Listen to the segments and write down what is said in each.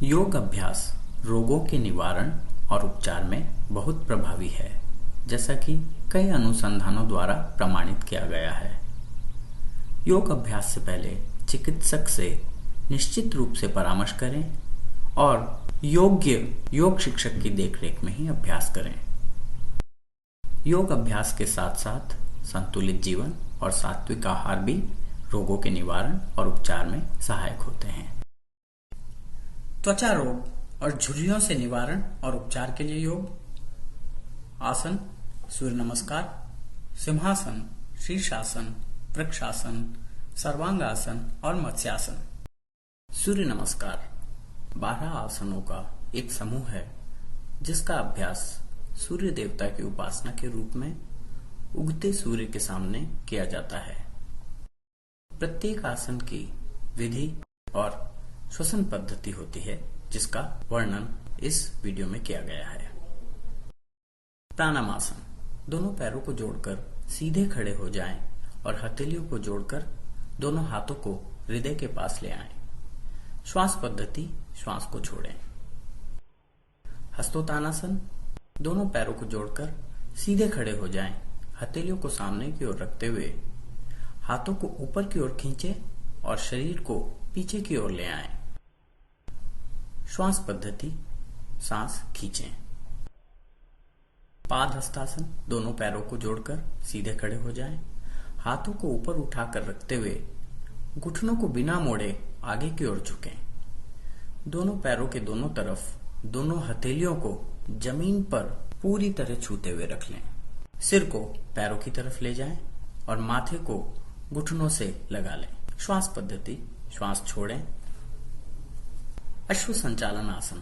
योग अभ्यास रोगों के निवारण और उपचार में बहुत प्रभावी है, जैसा कि कई अनुसंधानों द्वारा प्रमाणित किया गया है। योग अभ्यास से पहले चिकित्सक से निश्चित रूप से परामर्श करें और योग्य योग शिक्षक की देखरेख में ही अभ्यास करें। योग अभ्यास के साथ साथ संतुलित जीवन और सात्विक आहार भी रोगों के निवारण और उपचार में सहायक होते हैं। त्वचा रोग और झुर्रियों से निवारण और उपचार के लिए योग आसन, सूर्य नमस्कार, सिंहासन, शीर्षासन, वृक्षासन, सर्वांगासन और मत्स्यासन। सूर्य नमस्कार 12 आसनों का एक समूह है जिसका अभ्यास सूर्य देवता की उपासना के रूप में उगते सूर्य के सामने किया जाता है। प्रत्येक आसन की विधि और श्वसन पद्धति होती है जिसका वर्णन इस वीडियो में किया गया है। प्राणायामासन, दोनों पैरों को जोड़कर सीधे खड़े हो जाएं और हथेलियों को जोड़कर दोनों हाथों को हृदय के पास ले आएं। श्वास पद्धति, श्वास को छोड़ें। हस्तोत्तानासन, दोनों पैरों को जोड़कर सीधे खड़े हो जाएं, हथेलियों को सामने की ओर रखते हुए हाथों को ऊपर की ओर खींचें और शरीर को पीछे की ओर ले आएं। श्वास पद्धति, सांस खींचें। पाद हस्तासन, दोनों पैरों को जोड़कर सीधे खड़े हो जाएं, हाथों को ऊपर उठाकर रखते हुए घुटनों को बिना मोड़े आगे की ओर झुकें। दोनों पैरों के दोनों तरफ दोनों हथेलियों को जमीन पर पूरी तरह छूते हुए रख लें। सिर को पैरों की तरफ ले जाएं और माथे को घुटनों से लगा लें। श्वास पद्धति, श्वास छोड़ें। अश्व संचालन आसन,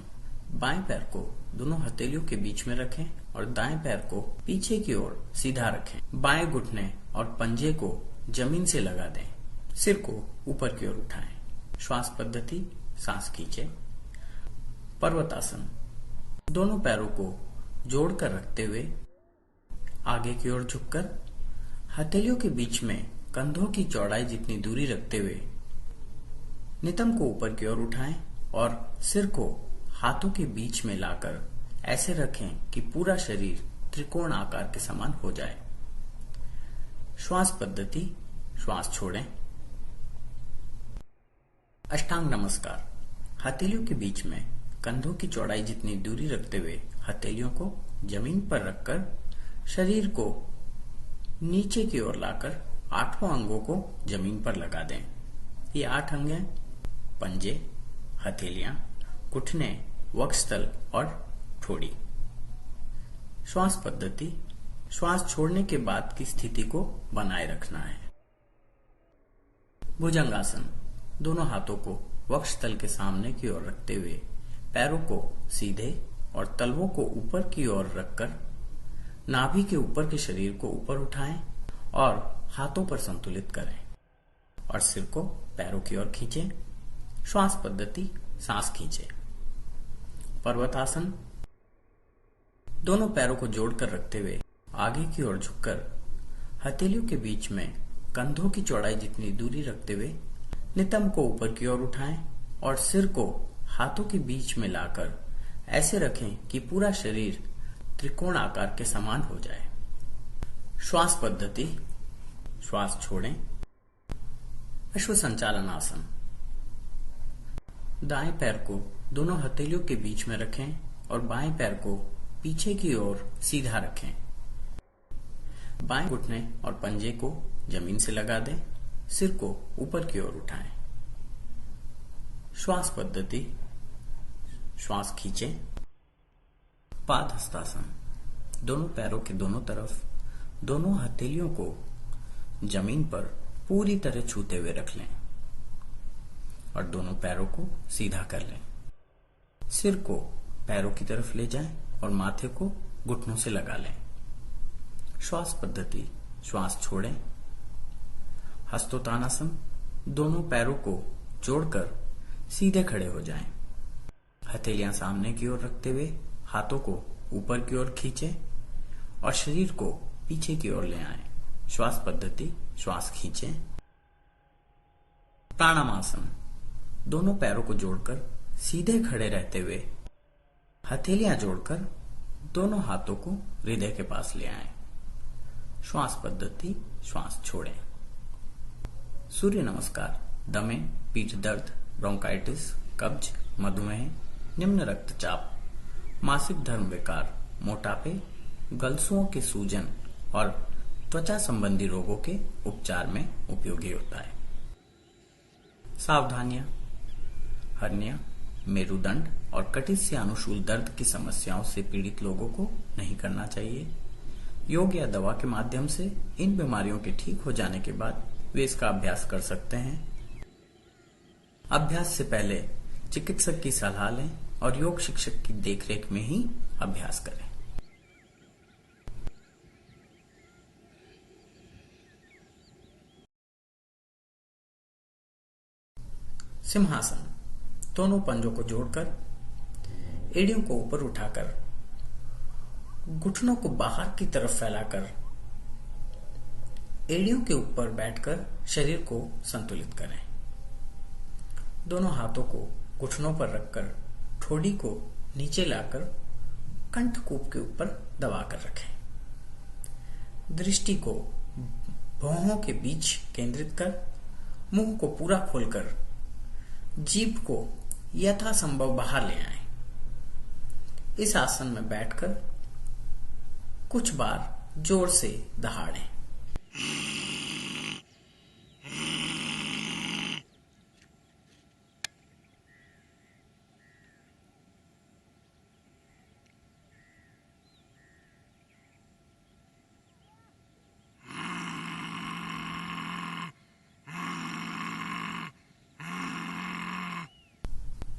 बाएं पैर को दोनों हथेलियों के बीच में रखें और दाएं पैर को पीछे की ओर सीधा रखें। बाएं घुटने और पंजे को जमीन से लगा दें। सिर को ऊपर की ओर उठाएं। श्वास पद्धति, सांस खींचें। पर्वतासन, दोनों पैरों को जोड़कर रखते हुए आगे की ओर झुककर हथेलियों के बीच में कंधों की चौड़ाई जितनी दूरी रखते हुए नितंब को ऊपर की ओर उठाएं और सिर को हाथों के बीच में लाकर ऐसे रखें कि पूरा शरीर त्रिकोण आकार के समान हो जाए। श्वास पद्धति, श्वास छोड़ें। अष्टांग नमस्कार, हथेलियों के बीच में कंधों की चौड़ाई जितनी दूरी रखते हुए हथेलियों को जमीन पर रखकर शरीर को नीचे की ओर लाकर 8 अंगों को जमीन पर लगा दें। ये 8 अंग हैं: पंजे, हथेलियां, घुटने, वक्षस्थल और ठोड़ी। श्वास पद्धति, श्वास छोड़ने के बाद की स्थिति को बनाए रखना है। भुजंगासन, दोनों हाथों को वक्षस्थल के सामने की ओर रखते हुए पैरों को सीधे और तलवों को ऊपर की ओर रखकर नाभि के ऊपर के शरीर को ऊपर उठाएं और हाथों पर संतुलित करें और सिर को पैरों की ओर खींचें। श्वास पद्धति, सांस खींचें। पर्वतासन, दोनों पैरों को जोड़कर रखते हुए आगे की ओर झुककर हथेलियों के बीच में कंधों की चौड़ाई जितनी दूरी रखते हुए नितंब को ऊपर की ओर उठाएं और सिर को हाथों के बीच में लाकर ऐसे रखें कि पूरा शरीर त्रिकोण आकार के समान हो जाए। श्वास पद्धति, श्वास छोड़ें। अश्व संचालन आसन, दाएं पैर को दोनों हथेलियों के बीच में रखें और बाएं पैर को पीछे की ओर सीधा रखें। बाएं घुटने और पंजे को जमीन से लगा दें। सिर को ऊपर की ओर उठाएं। श्वास पद्धति, श्वास खींचें। पाद हस्तासन, दोनों पैरों के दोनों तरफ दोनों हथेलियों को जमीन पर पूरी तरह छूते हुए रख लें और दोनों पैरों को सीधा कर लें। सिर को पैरों की तरफ ले जाएं और माथे को घुटनों से लगा लें। श्वास पद्धति, श्वास छोड़ें। हस्तोत्तानासन, दोनों पैरों को जोड़कर सीधे खड़े हो जाएं। हथेलियां सामने की ओर रखते हुए हाथों को ऊपर की ओर खींचें और शरीर को पीछे की ओर ले आएं। श्वास पद्धति, श्वास खींचें। प्राणायामासन, दोनों पैरों को जोड़कर सीधे खड़े रहते हुए हथेलियां जोड़कर दोनों हाथों को हृदय के पास ले आएं। श्वास पद्धति, श्वास छोड़ें। सूर्य नमस्कार दमे, पीठ दर्द, ब्रोंकाइटिस, कब्ज, मधुमेह, निम्न रक्तचाप, मासिक धर्म विकार, मोटापे, गलसुओं के सूजन और त्वचा संबंधी रोगों के उपचार में उपयोगी होता है। सावधानियां: हर्निया, मेरुदंड और कटिस्थ या अनुशूल दर्द की समस्याओं से पीड़ित लोगों को नहीं करना चाहिए। योग या दवा के माध्यम से इन बीमारियों के ठीक हो जाने के बाद वे इसका अभ्यास कर सकते हैं। अभ्यास से पहले चिकित्सक की सलाह लें और योग शिक्षक की देखरेख में ही अभ्यास करें। सिंहासन: दोनों पंजों को जोड़कर, एड़ियों को ऊपर उठाकर, घुटनों को बाहर की तरफ फैलाकर, एड़ियों के ऊपर बैठकर शरीर को संतुलित करें। दोनों हाथों को घुटनों पर रखकर ठोड़ी को नीचे लाकर कंठकूप के ऊपर दबाकर रखें। दृष्टि को भौहों के बीच केंद्रित कर मुंह को पूरा खोलकर जीभ को यथासंभव बाहर ले आएं। इस आसन में बैठकर कुछ बार जोर से दहाड़ें।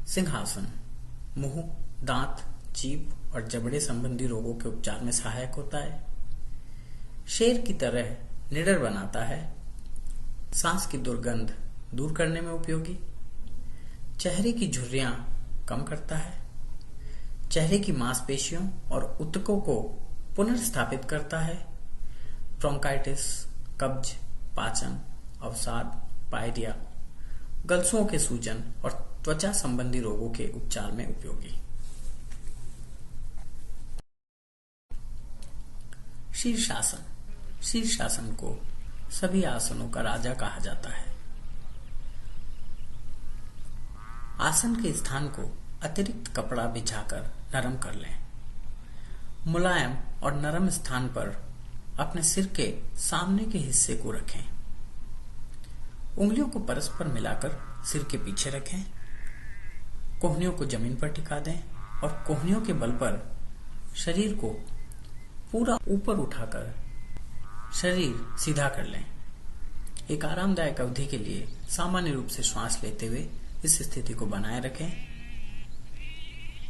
सिंहासन मुंह, दांत, जीभ और जबड़े संबंधी रोगों के उपचार में सहायक होता है। शेर की तरह निडर बनाता है। सांस की दुर्गंध दूर करने में उपयोगी। चेहरे की झुर्रियां कम करता है। चेहरे की मांसपेशियों और ऊतकों को पुनर्स्थापित करता है। ब्रोंकाइटिस, कब्ज, पाचन, अवसाद, पायरिया, गलसुओं के सूजन और त्वचा संबंधी रोगों के उपचार में उपयोगी। शीर्षासन: शीर्षासन को सभी आसनों का राजा कहा जाता है। आसन के स्थान को अतिरिक्त कपड़ा बिछाकर नरम कर लें। मुलायम और नरम स्थान पर अपने सिर के सामने के हिस्से को रखें। उंगलियों को परस्पर मिलाकर सिर के पीछे रखें। कोहनियों को जमीन पर टिका दें और कोहनियों के बल पर शरीर को पूरा ऊपर उठाकर शरीर सीधा कर लें। एक आरामदायक अवधि के लिए सामान्य रूप से श्वास लेते हुए इस स्थिति को बनाए रखें।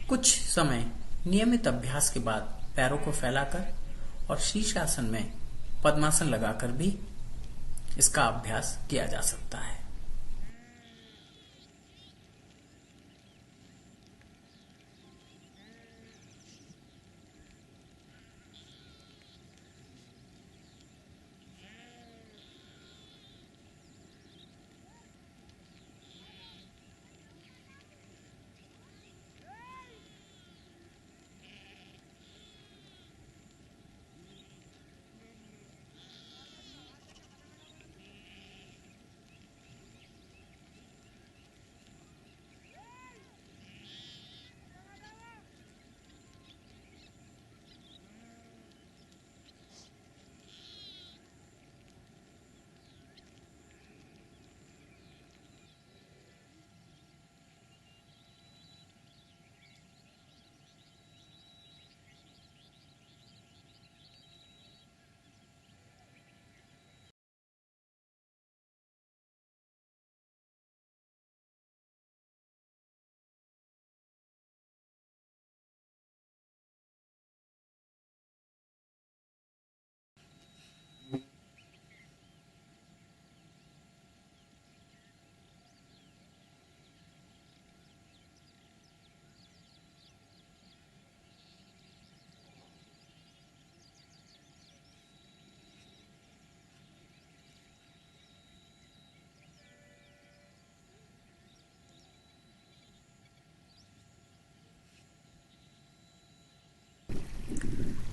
कुछ समय नियमित अभ्यास के बाद पैरों को फैलाकर और शीर्षासन में पद्मासन लगाकर भी इसका अभ्यास किया जा सकता है।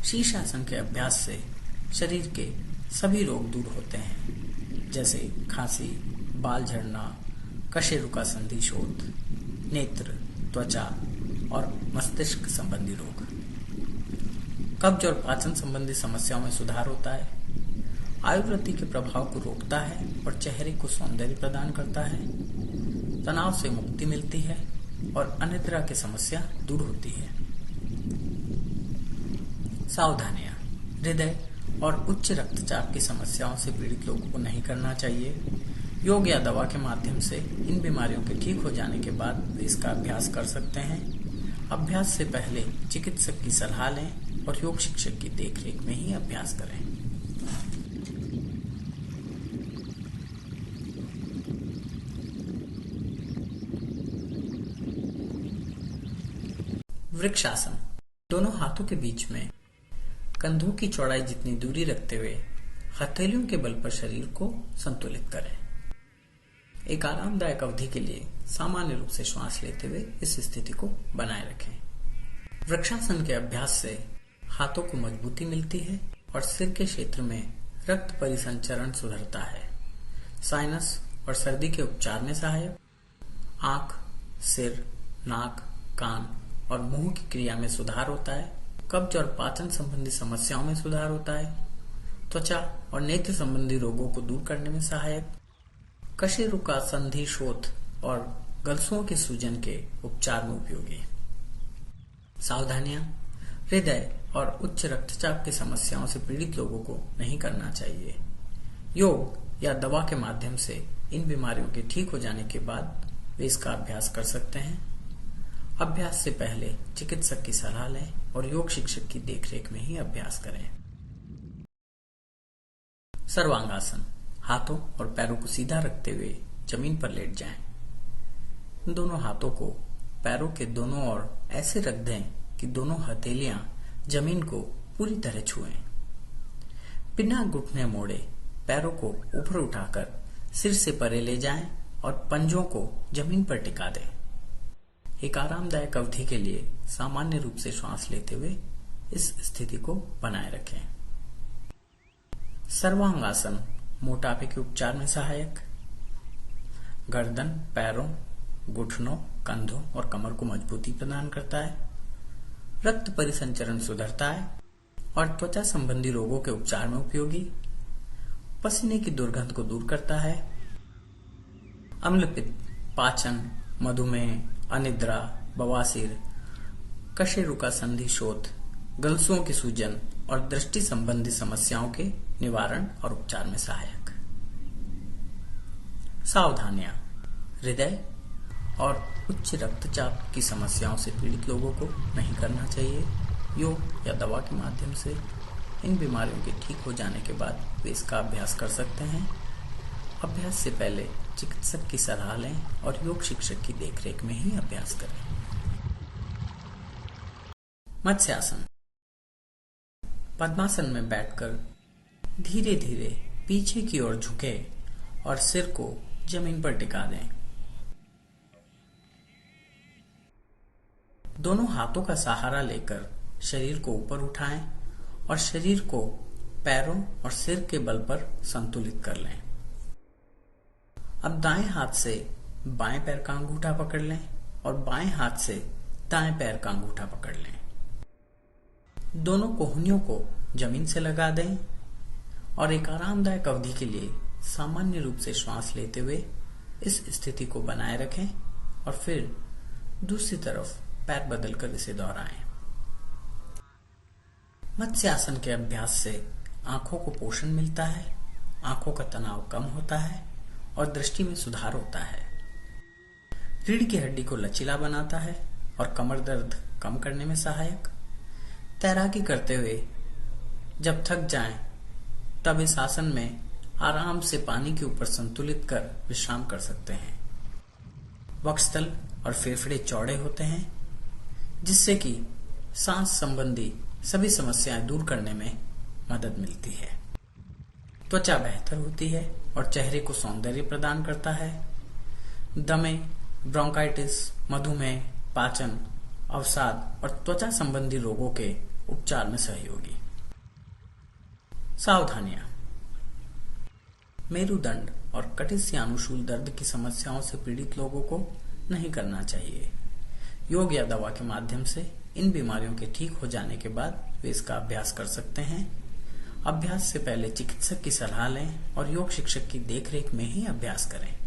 शीर्षासन के अभ्यास से शरीर के सभी रोग दूर होते हैं, जैसे खांसी, बाल झड़ना, कशेरुका संधि शोथ, नेत्र, त्वचा और मस्तिष्क संबंधी रोग। कब्ज और पाचन संबंधी समस्याओं में सुधार होता है, आयुर्वृत्ति के प्रभाव को रोकता है और चेहरे को सौंदर्य प्रदान करता है, तनाव से मुक्ति मिलती है और अनिद्रा की समस्या दूर होती है। सावधानियां: हृदय और उच्च रक्तचाप की समस्याओं से पीड़ित लोगों को नहीं करना चाहिए। योग या दवा के माध्यम से इन बीमारियों के ठीक हो जाने के बाद वे इसका अभ्यास कर सकते हैं। अभ्यास से पहले चिकित्सक की सलाह लें और योग शिक्षक की देखरेख में ही अभ्यास करें। वृक्षासन: दोनों हाथों के बीच में कंधों की चौड़ाई जितनी दूरी रखते हुए हथेलियों के बल पर शरीर को संतुलित करें। एक आरामदायक अवधि के लिए सामान्य रूप से श्वास लेते हुए इस स्थिति को बनाए रखें। वृक्षासन के अभ्यास से हाथों को मजबूती मिलती है और सिर के क्षेत्र में रक्त परिसंचरण सुधरता है। साइनस और सर्दी के उपचार में सहायक, आंख, सिर, नाक, कान और मुंह की क्रिया में सुधार होता है। कब्ज और पाचन संबंधी समस्याओं में सुधार होता है। त्वचा और नेत्र संबंधी रोगों को दूर करने में सहायक, कशेरुका संधि शोथ और गलसुओं के सूजन के उपचार में उपयोगी। सावधानियां: हृदय और उच्च रक्तचाप की समस्याओं से पीड़ित लोगों को नहीं करना चाहिए। योग या दवा के माध्यम से इन बीमारियों के ठीक हो जाने के बाद वे इसका अभ्यास कर सकते हैं। अभ्यास से पहले चिकित्सक की सलाह लें और योग शिक्षक की देखरेख में ही अभ्यास करें। सर्वांगासन: हाथों और पैरों को सीधा रखते हुए जमीन पर लेट जाएं। दोनों हाथों को पैरों के दोनों ओर ऐसे रख दें कि दोनों हथेलियां जमीन को पूरी तरह छुएं। बिना घुटने मोड़े पैरों को ऊपर उठाकर सिर से परे ले जाएं और पंजों को जमीन पर टिका दें। एक आरामदायक अवधि के लिए सामान्य रूप से श्वास लेते हुए इस स्थिति को बनाए रखें। सर्वांगासन मोटापे के उपचार में सहायक, गर्दन, पैरों, घुटनों, कंधों और कमर को मजबूती प्रदान करता है, रक्त परिसंचरण सुधरता है और त्वचा संबंधी रोगों के उपचार में उपयोगी, पसीने की दुर्गंध को दूर करता है, अम्लपित्त, पाचन, मधुमेह, अनिद्रा, बवासीर, कशेरुका संधि शोथ, गलसुओं की सूजन और दृष्टि संबंधी समस्याओं के निवारण और उपचार में सहायक। सावधानियां: हृदय और उच्च रक्तचाप की समस्याओं से पीड़ित लोगों को नहीं करना चाहिए। योग या दवा के माध्यम से इन बीमारियों के ठीक हो जाने के बाद वे इसका अभ्यास कर सकते हैं। अभ्यास से पहले चिकित्सक की सलाह लें और योग शिक्षक की देखरेख में ही अभ्यास करें। मत्स्यासन: पद्मासन में बैठकर धीरे धीरे पीछे की ओर झुके और सिर को जमीन पर टिका दें। दोनों हाथों का सहारा लेकर शरीर को ऊपर उठाएं और शरीर को पैरों और सिर के बल पर संतुलित कर लें। अब दाएं हाथ से बाएं पैर का अंगूठा पकड़ लें और बाएं हाथ से दाएं पैर का अंगूठा पकड़ लें। दोनों कोहनियों को जमीन से लगा दें और एक आरामदायक अवधि के लिए सामान्य रूप से श्वास लेते हुए इस स्थिति को बनाए रखें और फिर दूसरी तरफ पैर बदलकर इसे दोहराएं। मत्स्यासन के अभ्यास से आंखों को पोषण मिलता है, आंखों का तनाव कम होता है और दृष्टि में सुधार होता है। रीढ़ की हड्डी को लचीला बनाता है और कमर दर्द कम करने में सहायक। तैराकी करते हुए जब थक जाएं, तब इस आसन में आराम से पानी के ऊपर संतुलित कर विश्राम कर सकते हैं। वक्षस्थल और फेफड़े चौड़े होते हैं, जिससे कि सांस संबंधी सभी समस्याएं दूर करने में मदद मिलती है। त्वचा बेहतर होती है और चेहरे को सौंदर्य प्रदान करता है। दमे, ब्रोंकाइटिस, मधुमेह, पाचन, अवसाद और त्वचा संबंधी रोगों के उपचार में सहयोगी। सावधानियां। मेरुदंड और कटिस्यानुशूल दर्द की समस्याओं से पीड़ित लोगों को नहीं करना चाहिए। योग या दवा के माध्यम से इन बीमारियों के ठीक हो जाने के बाद वे इसका अभ्यास कर सकते हैं। अभ्यास से पहले चिकित्सक की सलाह लें और योग शिक्षक की देखरेख में ही अभ्यास करें।